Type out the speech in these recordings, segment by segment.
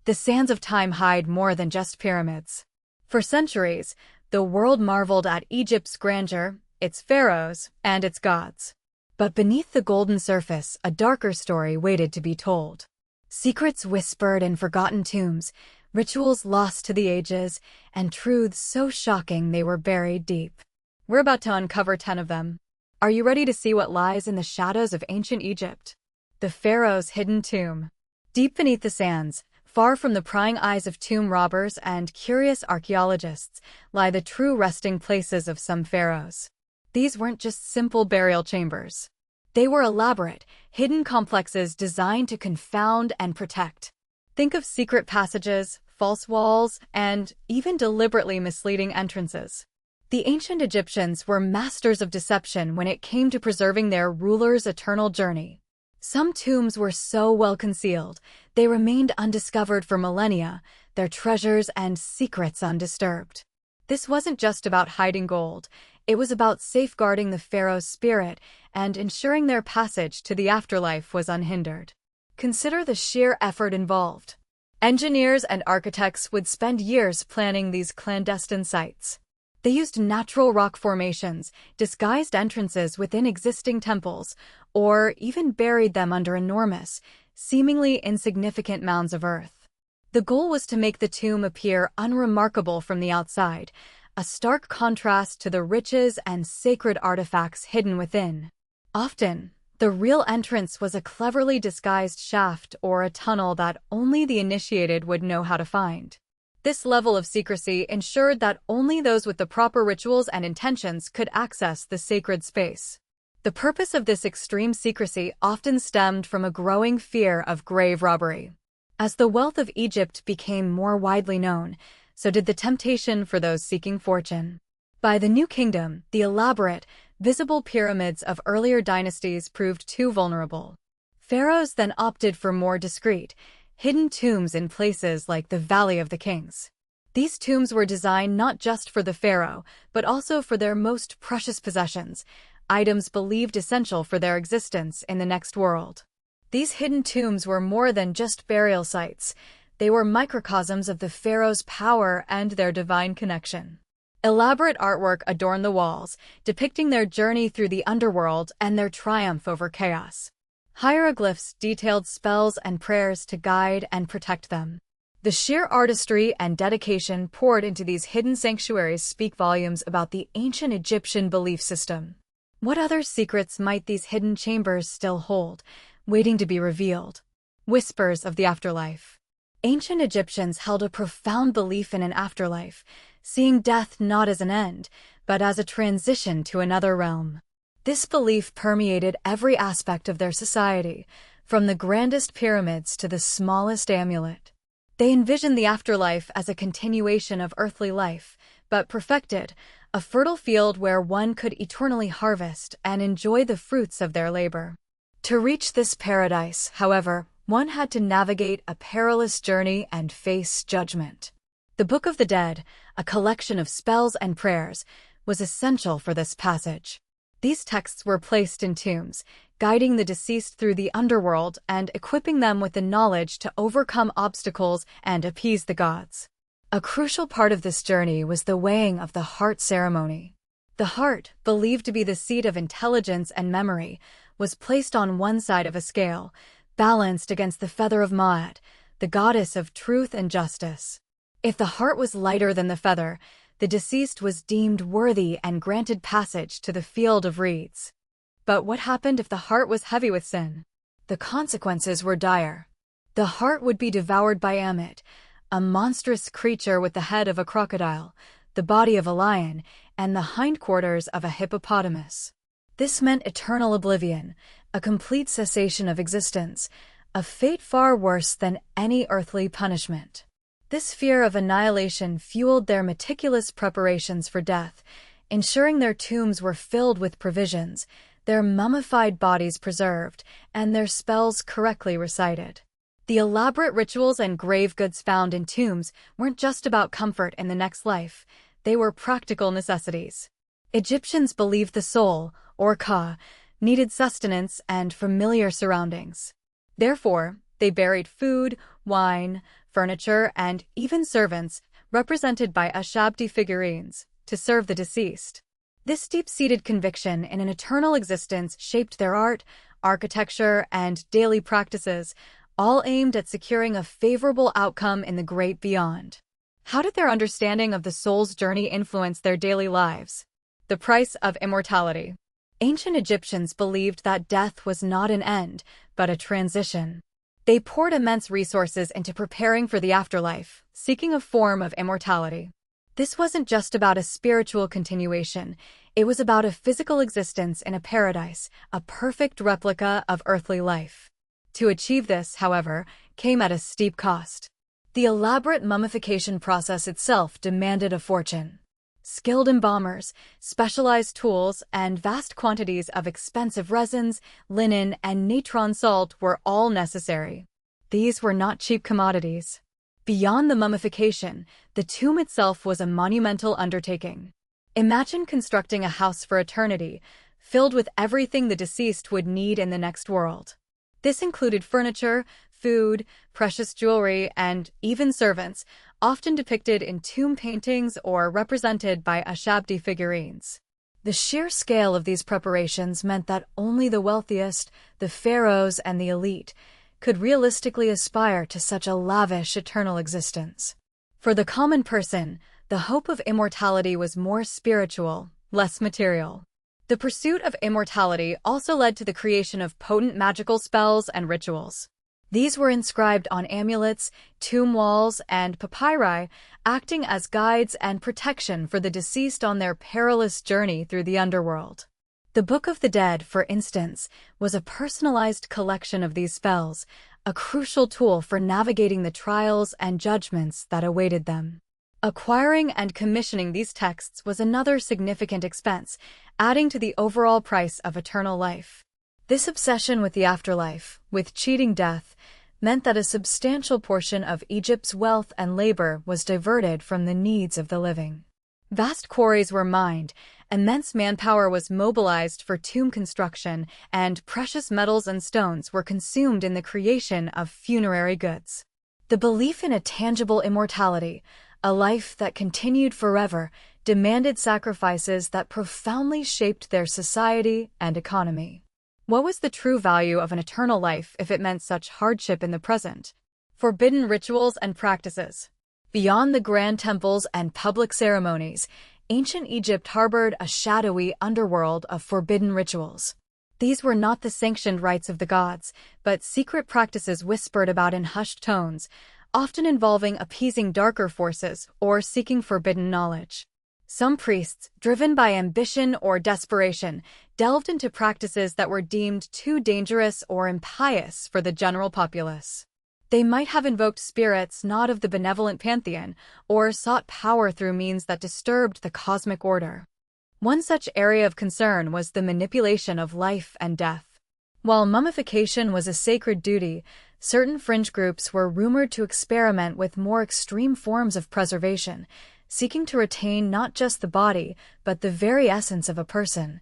The sands of time hide more than just pyramids. For centuries, the world marveled at Egypt's grandeur, its pharaohs, and its gods. But beneath the golden surface, a darker story waited to be told. Secrets whispered in forgotten tombs, rituals lost to the ages, and truths so shocking they were buried deep. We're about to uncover 10 of them. Are you ready to see what lies in the shadows of ancient Egypt? The pharaoh's hidden tomb. Deep beneath the sands, far from the prying eyes of tomb robbers and curious archaeologists, lie the true resting places of some pharaohs. These weren't just simple burial chambers. They were elaborate, hidden complexes designed to confound and protect. Think of secret passages, false walls, and even deliberately misleading entrances. The ancient Egyptians were masters of deception when it came to preserving their rulers' eternal journey. Some tombs were so well concealed, they remained undiscovered for millennia, their treasures and secrets undisturbed. This wasn't just about hiding gold. It was about safeguarding the pharaoh's spirit and ensuring their passage to the afterlife was unhindered. Consider the sheer effort involved. Engineers and architects would spend years planning these clandestine sites. They used natural rock formations, disguised entrances within existing temples, or even buried them under enormous, seemingly insignificant mounds of earth. The goal was to make the tomb appear unremarkable from the outside, a stark contrast to the riches and sacred artifacts hidden within. Often, the real entrance was a cleverly disguised shaft or a tunnel that only the initiated would know how to find. This level of secrecy ensured that only those with the proper rituals and intentions could access the sacred space. The purpose of this extreme secrecy often stemmed from a growing fear of grave robbery. As the wealth of Egypt became more widely known, so did the temptation for those seeking fortune. By the New Kingdom, the elaborate, visible pyramids of earlier dynasties proved too vulnerable. Pharaohs then opted for more discreet, hidden tombs in places like the Valley of the Kings. These tombs were designed not just for the pharaoh, but also for their most precious possessions, items believed essential for their existence in the next world. These hidden tombs were more than just burial sites. They were microcosms of the pharaoh's power and their divine connection. Elaborate artwork adorned the walls, depicting their journey through the underworld and their triumph over chaos. Hieroglyphs detailed spells and prayers to guide and protect them. The sheer artistry and dedication poured into these hidden sanctuaries speak volumes about the ancient Egyptian belief system. What other secrets might these hidden chambers still hold, waiting to be revealed? Whispers of the afterlife. Ancient Egyptians held a profound belief in an afterlife, seeing death not as an end, but as a transition to another realm. This belief permeated every aspect of their society, from the grandest pyramids to the smallest amulet. They envisioned the afterlife as a continuation of earthly life, but perfected, a fertile field where one could eternally harvest and enjoy the fruits of their labor. To reach this paradise, however, one had to navigate a perilous journey and face judgment. The Book of the Dead, a collection of spells and prayers, was essential for this passage. These texts were placed in tombs, guiding the deceased through the underworld and equipping them with the knowledge to overcome obstacles and appease the gods. A crucial part of this journey was the weighing of the heart ceremony. The heart, believed to be the seat of intelligence and memory, was placed on one side of a scale, balanced against the feather of Ma'at, the goddess of truth and justice. If the heart was lighter than the feather, the deceased was deemed worthy and granted passage to the field of reeds. But what happened if the heart was heavy with sin? The consequences were dire. The heart would be devoured by Ammit, a monstrous creature with the head of a crocodile, the body of a lion, and the hindquarters of a hippopotamus. This meant eternal oblivion, a complete cessation of existence, a fate far worse than any earthly punishment. This fear of annihilation fueled their meticulous preparations for death, ensuring their tombs were filled with provisions, their mummified bodies preserved, and their spells correctly recited. The elaborate rituals and grave goods found in tombs weren't just about comfort in the next life, they were practical necessities. Egyptians believed the soul, or Ka, needed sustenance and familiar surroundings. Therefore, They buried food, wine, furniture, and even servants, represented by Ashabdi figurines, to serve the deceased. This deep-seated conviction in an eternal existence shaped their art, architecture, and daily practices, all aimed at securing a favorable outcome in the great beyond. How did their understanding of the soul's journey influence their daily lives? The price of immortality. Ancient Egyptians believed that death was not an end, but a transition. They poured immense resources into preparing for the afterlife, seeking a form of immortality. This wasn't just about a spiritual continuation, it was about a physical existence in a paradise, a perfect replica of earthly life. To achieve this, however, came at a steep cost. The elaborate mummification process itself demanded a fortune. Skilled embalmers, specialized tools, and vast quantities of expensive resins, linen, and natron salt were all necessary. These were not cheap commodities. Beyond the mummification, the tomb itself was a monumental undertaking. Imagine constructing a house for eternity, filled with everything the deceased would need in the next world. This included furniture, food, precious jewelry, and even servants, often depicted in tomb paintings or represented by Ashabdi figurines. The sheer scale of these preparations meant that only the wealthiest, the pharaohs, and the elite could realistically aspire to such a lavish eternal existence. For the common person, the hope of immortality was more spiritual, less material. The pursuit of immortality also led to the creation of potent magical spells and rituals. These were inscribed on amulets, tomb walls, and papyri, acting as guides and protection for the deceased on their perilous journey through the underworld. The Book of the Dead, for instance, was a personalized collection of these spells, a crucial tool for navigating the trials and judgments that awaited them. Acquiring and commissioning these texts was another significant expense, adding to the overall price of eternal life. This obsession with the afterlife, with cheating death, meant that a substantial portion of Egypt's wealth and labor was diverted from the needs of the living. Vast quarries were mined, immense manpower was mobilized for tomb construction, and precious metals and stones were consumed in the creation of funerary goods. The belief in a tangible immortality, a life that continued forever, demanded sacrifices that profoundly shaped their society and economy. What was the true value of an eternal life if it meant such hardship in the present? Forbidden rituals and practices. Beyond the grand temples and public ceremonies, ancient Egypt harbored a shadowy underworld of forbidden rituals. These were not the sanctioned rites of the gods, but secret practices whispered about in hushed tones, often involving appeasing darker forces or seeking forbidden knowledge. Some priests, driven by ambition or desperation, delved into practices that were deemed too dangerous or impious for the general populace. They might have invoked spirits not of the benevolent pantheon, or sought power through means that disturbed the cosmic order. One such area of concern was the manipulation of life and death. While mummification was a sacred duty, certain fringe groups were rumored to experiment with more extreme forms of preservation, seeking to retain not just the body, but the very essence of a person,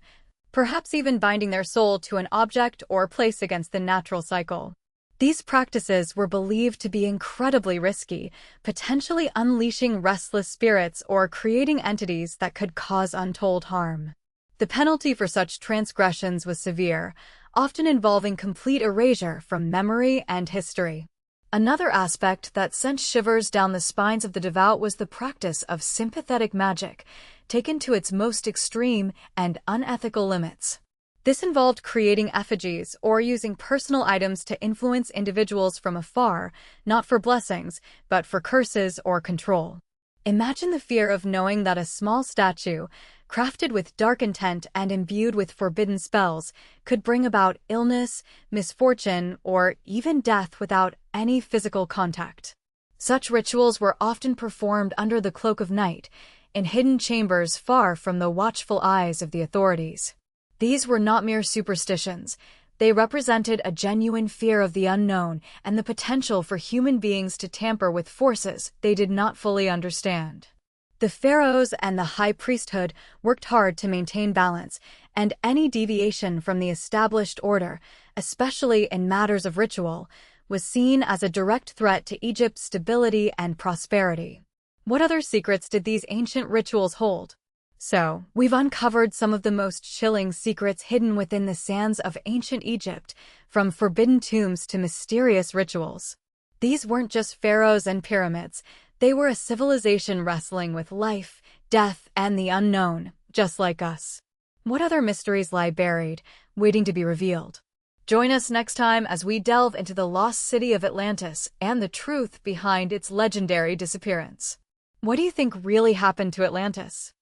perhaps even binding their soul to an object or place against the natural cycle. These practices were believed to be incredibly risky, potentially unleashing restless spirits or creating entities that could cause untold harm. The penalty for such transgressions was severe, often involving complete erasure from memory and history. Another aspect that sent shivers down the spines of the devout was the practice of sympathetic magic, taken to its most extreme and unethical limits. This involved creating effigies or using personal items to influence individuals from afar, not for blessings, but for curses or control. Imagine the fear of knowing that a small statue, crafted with dark intent and imbued with forbidden spells, could bring about illness, misfortune, or even death without any physical contact. Such rituals were often performed under the cloak of night, in hidden chambers far from the watchful eyes of the authorities. These were not mere superstitions. They represented a genuine fear of the unknown and the potential for human beings to tamper with forces they did not fully understand. The pharaohs and the high priesthood worked hard to maintain balance, and any deviation from the established order, especially in matters of ritual, was seen as a direct threat to Egypt's stability and prosperity. What other secrets did these ancient rituals hold? So, we've uncovered some of the most chilling secrets hidden within the sands of ancient Egypt, from forbidden tombs to mysterious rituals. These weren't just pharaohs and pyramids, they were a civilization wrestling with life, death, and the unknown, just like us. What other mysteries lie buried, waiting to be revealed? Join us next time as we delve into the lost city of Atlantis and the truth behind its legendary disappearance. What do you think really happened to Atlantis?